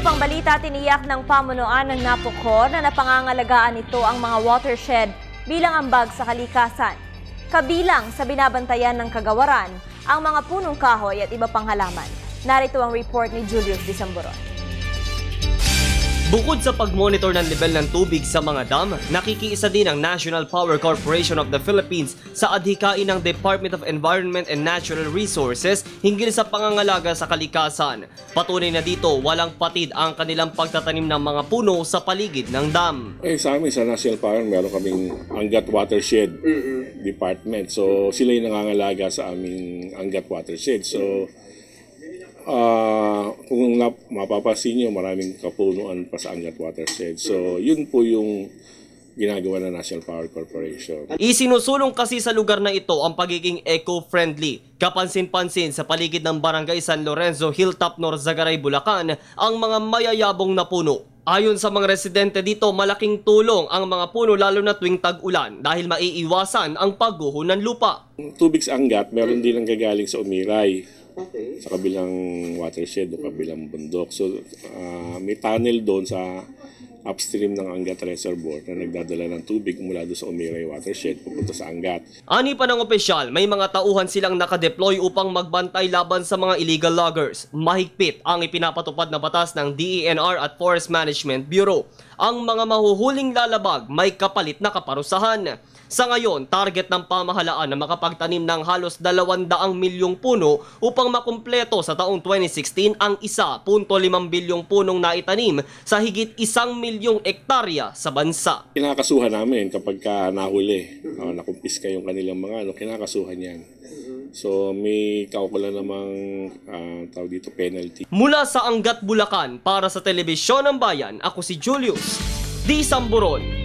ano pang balita, tiniyak ng pamunuan ng NAPOCOR na napangangalagaan nito ang mga watershed bilang ambag sa kalikasan. Kabilang sa binabantayan ng kagawaran ang mga punong kahoy at iba pang halaman. Narito ang report ni Julius Disamboron. Bukod sa pag-monitor ng level ng tubig sa mga dam, nakikiisa din ang National Power Corporation of the Philippines sa adhikain ng Department of Environment and Natural Resources hinggil sa pangangalaga sa kalikasan. Patunay na dito, walang patid ang kanilang pagtatanim ng mga puno sa paligid ng dam. Sa amin sa National Power, meron kaming Angat Watershed Department. So sila yung nangangalaga sa aming Angat Watershed. So kung mapapansin nyo, maraming kapunuan pa sa Angat Watershed. So, yun po yung ginagawa ng National Power Corporation. Isinusulong kasi sa lugar na ito ang pagiging eco-friendly. Kapansin-pansin sa paligid ng Barangay San Lorenzo, Hilltop, Norzagaray, Bulacan, ang mga mayayabong na puno. Ayon sa mga residente dito, malaking tulong ang mga puno lalo na tuwing tag-ulan dahil maiiwasan ang pagguho ng lupa. Tubig sa Angat, meron din ang gagaling sa Umiray. Sa kabilang watershed o kabilang bundok. So, may tunnel doon sa upstream ng Angat Reservoir na nagdadala ng tubig mula doon sa Umiray watershed pupunta sa Angat. Ani pa ng opisyal, may mga tauhan silang nakadeploy upang magbantay laban sa mga illegal loggers. Mahigpit ang ipinapatupad na batas ng DENR at Forest Management Bureau. Ang mga mahuhuling lalabag may kapalit na kaparusahan. Sa ngayon, target ng pamahalaan na makapagtanim ng halos 200 milyong puno upang makumpleto sa taong 2016 ang 1.5 bilyong punong naitanim sa higit 1 milyong ektarya sa bansa. Kinakasuhan namin kapag nahuli, nakumpiska yung kanilang mga kinakasuhan yan. So may kaukula namang tawag dito penalty. Mula sa Angat, Bulacan, para sa Telebisyon ng Bayan, ako si Julius Disamboron.